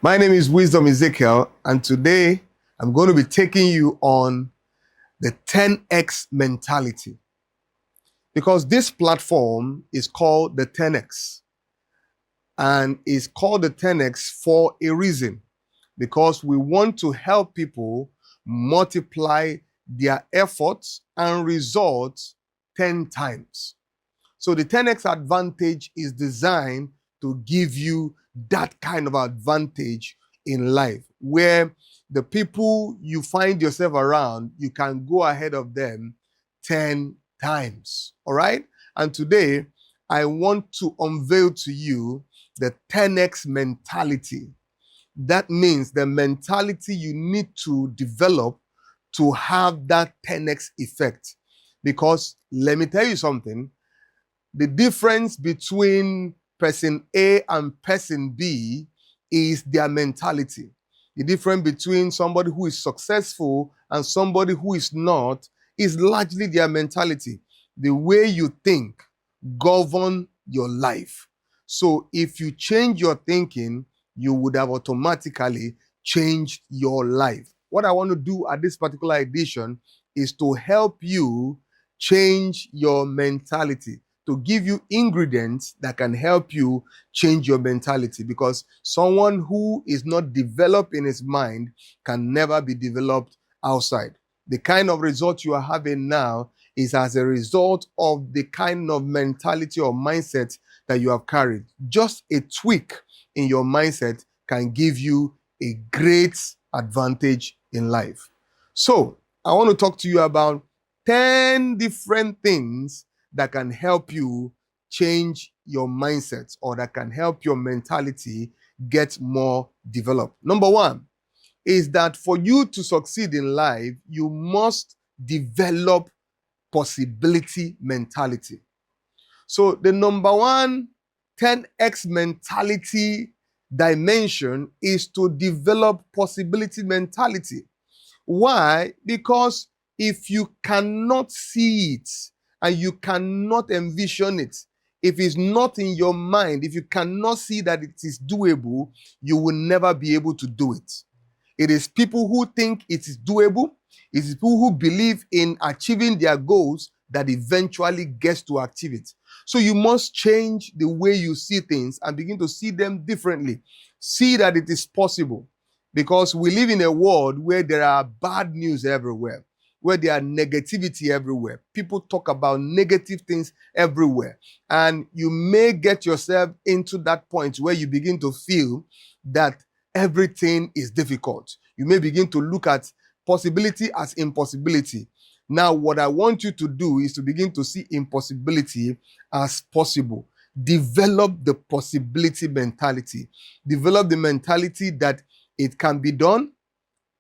My name is Wisdom Ezekiel, and today I'm going to be taking you on the 10x mentality, because this platform is called the 10x and is called the 10x for a reason, because we want to help people multiply their efforts and results 10 times. So the 10x advantage is designed to give you that kind of advantage in life, where the people you find yourself around, you can go ahead of them 10 times. All right? And today, I want to unveil to you the 10x mentality. That means the mentality you need to develop to have that 10x effect. Because let me tell you something, the difference between person A and person B is their mentality. The difference between somebody who is successful and somebody who is not is largely their mentality. The way you think governs your life. So if you change your thinking, you would have automatically changed your life. What I want to do at this particular edition is to help you change your mentality, to give you ingredients that can help you change your mentality, because someone who is not developed in his mind can never be developed outside. The kind of result you are having now is as a result of the kind of mentality or mindset that you have carried. Just a tweak in your mindset can give you a great advantage in life. So I want to talk to you about 10 different things that can help you change your mindset, or that can help your mentality get more developed. Number one is that for you to succeed in life, you must develop possibility mentality. So the number one 10x mentality dimension is to develop possibility mentality. Why? Because if you cannot see it and you cannot envision it, if it's not in your mind, if you cannot see that it is doable, you will never be able to do it. It is people who think it is doable, it is people who believe in achieving their goals that eventually gets to achieve it. So you must change the way you see things and begin to see them differently. See that it is possible. Because we live in a world where there are bad news everywhere, where there are negativity everywhere. People talk about negative things everywhere. And you may get yourself into that point where you begin to feel that everything is difficult. You may begin to look at possibility as impossibility. Now, what I want you to do is to begin to see impossibility as possible. Develop the possibility mentality. Develop the mentality that it can be done,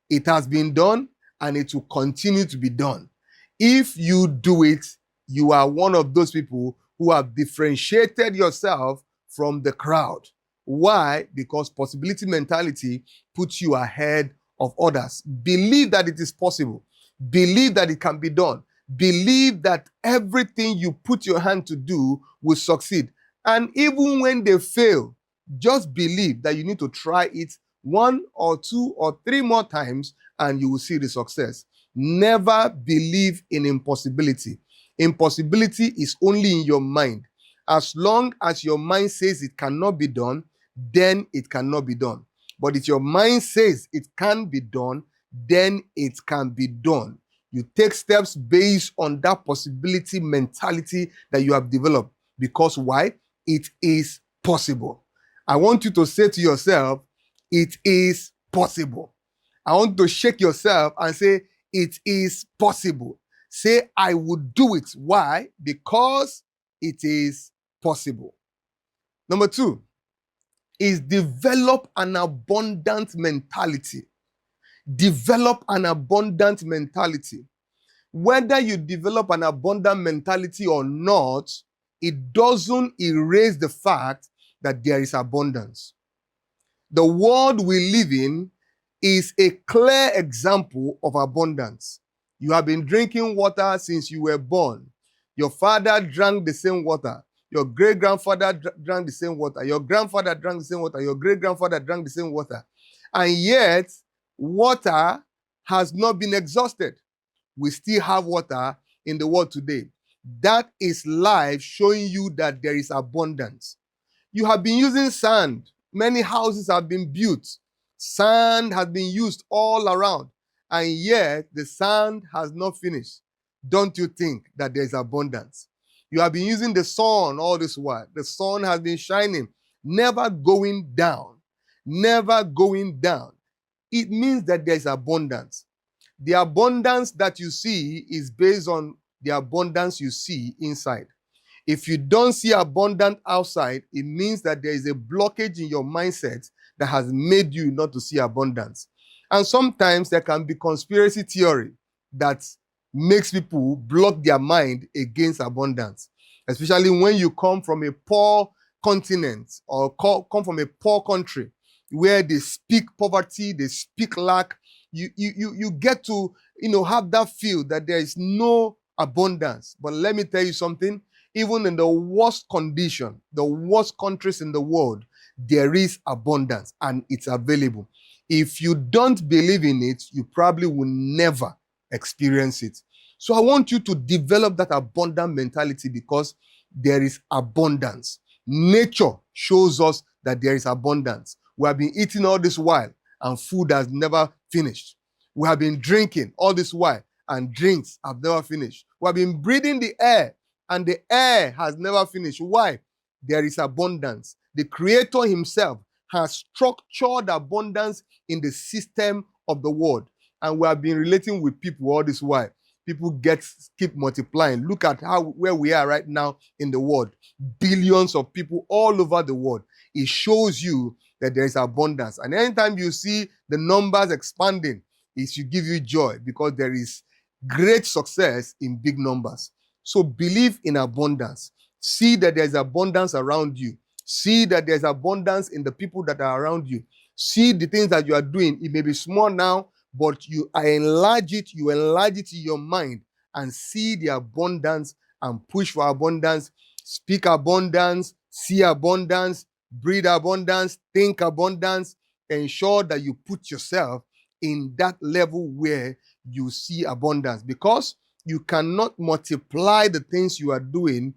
it has been done, and it will continue to be done. If you do it, you are one of those people who have differentiated yourself from the crowd. Why? Because possibility mentality puts you ahead of others. Believe that it is possible. Believe that it can be done. Believe that everything you put your hand to do will succeed. And even when they fail, just believe that you need to try it one or two or three more times and you will see the success. Never believe in impossibility. Impossibility is only in your mind. As long as your mind says it cannot be done, then it cannot be done. But if your mind says it can be done, then it can be done. You take steps based on that possibility mentality that you have developed. Because why? It is possible. I want you to say to yourself, it is possible. I want to shake yourself and say, it is possible. Say, I would do it. Why? Because it is possible. Number two is develop an abundant mentality. Develop an abundant mentality. Whether you develop an abundant mentality or not, it doesn't erase the fact that there is abundance. The world we live in is a clear example of abundance. You have been drinking water since you were born. Your father drank the same water. Your great-grandfather drank the same water. Your grandfather drank the same water. Your great-grandfather drank the same water. And yet, water has not been exhausted. We still have water in the world today. That is life showing you that there is abundance. You have been using sand. Many houses have been built. Sand has been used all around. And yet, the sand has not finished. Don't you think that there's abundance? You have been using the sun all this while. The sun has been shining, never going down. Never going down. It means that there's abundance. The abundance that you see is based on the abundance you see inside. If you don't see abundant outside, it means that there is a blockage in your mindset that has made you not to see abundance. And sometimes there can be conspiracy theory that makes people block their mind against abundance, especially when you come from a poor continent or come from a poor country where they speak poverty, they speak lack. You get to have that feel that there is no abundance. But let me tell you something. Even in the worst condition, the worst countries in the world, there is abundance and it's available. If you don't believe in it, you probably will never experience it. So I want you to develop that abundant mentality because there is abundance. Nature shows us that there is abundance. We have been eating all this while and food has never finished. We have been drinking all this while and drinks have never finished. We have been breathing the air and the air has never finished. Why? There is abundance. The Creator Himself has structured abundance in the system of the world. And we have been relating with people all this while. People keep multiplying. Look at where we are right now in the world. Billions of people all over the world. It shows you that there is abundance. And anytime you see the numbers expanding, it should give you joy because there is great success in big numbers. So believe in abundance. See that there's abundance around you. See that there's abundance in the people that are around you. See the things that you are doing. It may be small now, but you enlarge it in your mind and see the abundance and push for abundance. Speak abundance, see abundance, breathe abundance, think abundance. Ensure that you put yourself in that level where you see abundance because you cannot multiply the things you are doing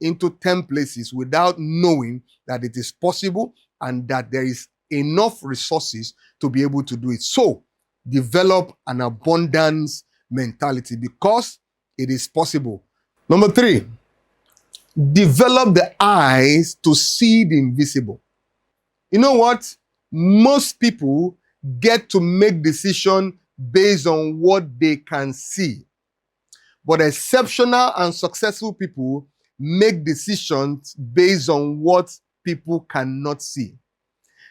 into 10 places without knowing that it is possible and that there is enough resources to be able to do it. So, develop an abundance mentality because it is possible. Number 3, develop the eyes to see the invisible. You know what? Most people get to make decisions based on what they can see. But exceptional and successful people make decisions based on what people cannot see.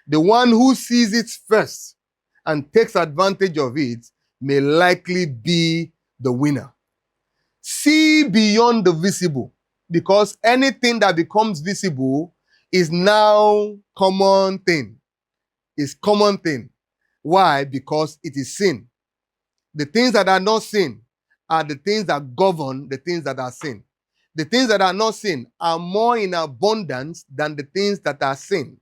The one who sees it first and takes advantage of it may likely be the winner. See beyond the visible because anything that becomes visible is now common thing. It's common thing. Why? Because it is sin. The things that are not sin are the things that govern the things that are sin. The things that are not sin are more in abundance than the things that are sin.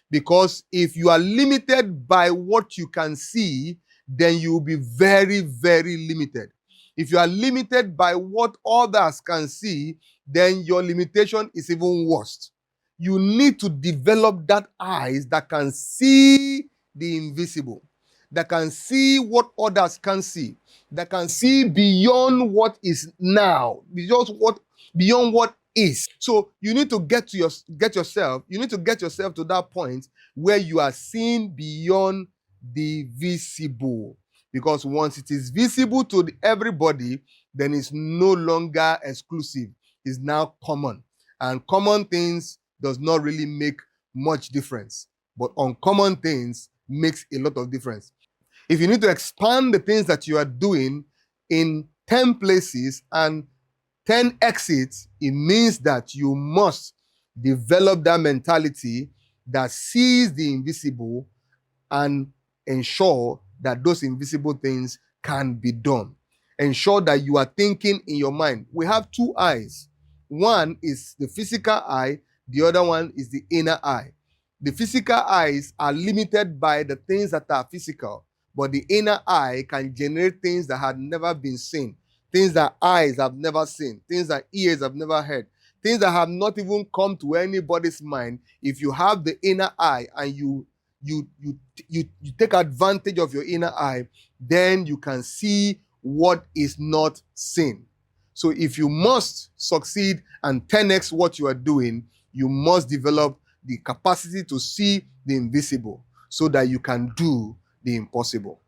Because if you are limited by what you can see, then you will be very, very limited. If you are limited by what others can see, then your limitation is even worse. You need to develop that eyes that can see the invisible, that can see what others can see, that can see beyond what is now, beyond what is. So you need to get yourself to that point where you are seeing beyond the visible. Because once it is visible to everybody, then it's no longer exclusive. It's now common. And common things does not really make much difference. But uncommon things makes a lot of difference. If you need to expand the things that you are doing in 10 places and 10 exits, it means that you must develop that mentality that sees the invisible and ensure that those invisible things can be done. Ensure that you are thinking in your mind. We have 2 eyes. One is the physical eye, the other one is the inner eye. The physical eyes are limited by the things that are physical, but the inner eye can generate things that had never been seen, things that eyes have never seen, things that ears have never heard, things that have not even come to anybody's mind. If you have the inner eye and you take advantage of your inner eye, then you can see what is not seen. So if you must succeed and 10x what you are doing, you must develop the capacity to see the invisible so that you can do the impossible.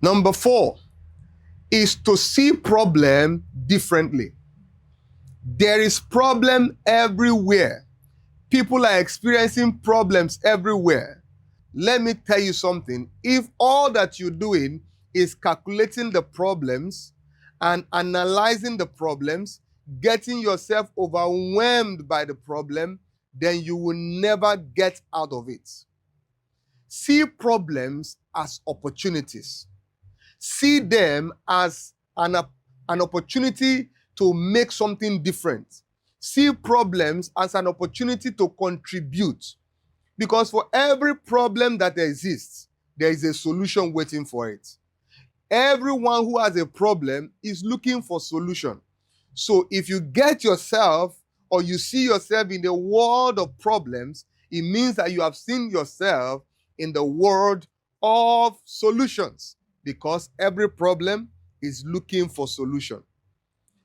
Number 4 is to see problem differently. There is problem everywhere. People are experiencing problems everywhere. Let me tell you something. If all that you're doing is calculating the problems and analyzing the problems, getting yourself overwhelmed by the problem, then you will never get out of it. See problems as opportunities. See them as an opportunity to make something different. See problems as an opportunity to contribute. Because for every problem that exists, there is a solution waiting for it. Everyone who has a problem is looking for solution. So if you get yourself or you see yourself in the world of problems, it means that you have seen yourself in the world of solutions, because every problem is looking for solution.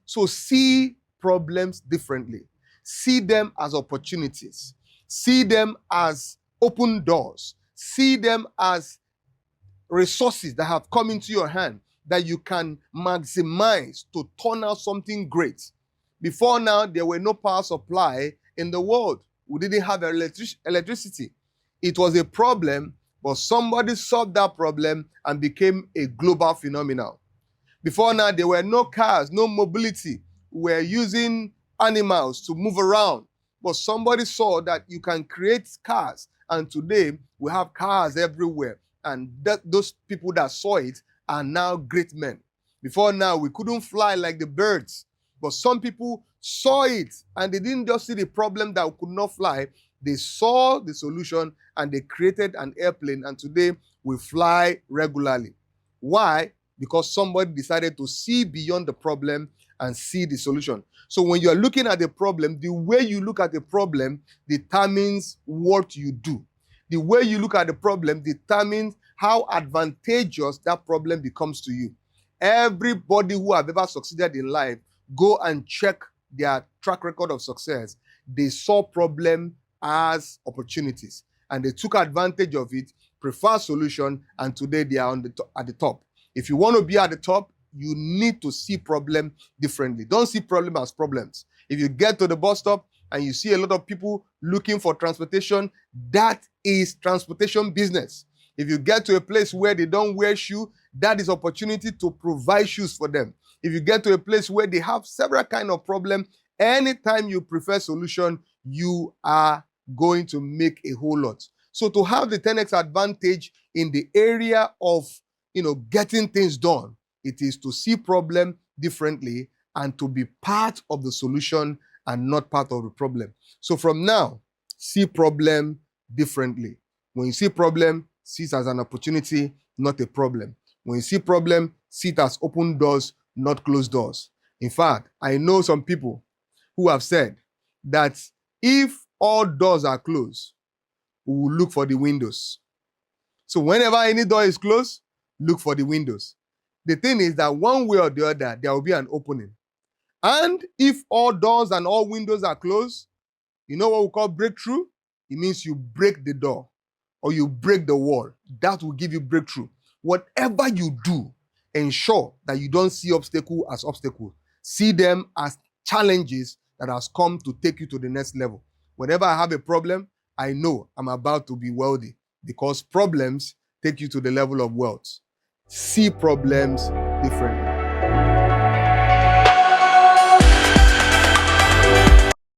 So see problems differently. See them as opportunities. See them as open doors. See them as resources that have come into your hand that you can maximize to turn out something great. Before now, there were no power supply in the world. We didn't have electricity. It was a problem, but somebody solved that problem and became a global phenomenon. Before now, there were no cars, no mobility. We were using animals to move around. But somebody saw that you can create cars. And today, we have cars everywhere. And those people that saw it are now great men. Before now, we couldn't fly like the birds. But some people saw it, and they didn't just see the problem that we could not fly. They saw the solution, and they created an airplane. And today, we fly regularly. Why? Because somebody decided to see beyond the problem and see the solution. So when you're looking at the problem, the way you look at the problem determines what you do. The way you look at the problem determines how advantageous that problem becomes to you. Everybody who have ever succeeded in life, go and check their track record of success. They saw problem as opportunities, and they took advantage of it, prefer solution, and today they are at the top. If you want to be at the top, you need to see problem differently. Don't see problem as problems. If you get to the bus stop and you see a lot of people looking for transportation, that is transportation business. If you get to a place where they don't wear shoes, that is opportunity to provide shoes for them. If you get to a place where they have several kinds of problems, anytime you prefer solution, you are going to make a whole lot. So to have the 10x advantage in the area of getting things done, it is to see problem differently and to be part of the solution and not part of the problem. So from now, see problem differently. When you see problem, see it as an opportunity, not a problem. When you see problem, see it as open doors, not closed doors. In fact, I know some people who have said that if all doors are closed, we will look for the windows. So whenever any door is closed, look for the windows. The thing is that one way or the other, there will be an opening. And if all doors and all windows are closed, you know what we call breakthrough? It means you break the door or you break the wall. That will give you breakthrough. Whatever you do, ensure that you don't see obstacle as obstacle. See them as challenges that has come to take you to the next level. Whenever I have a problem, I know I'm about to be wealthy, because problems take you to the level of wealth. See problems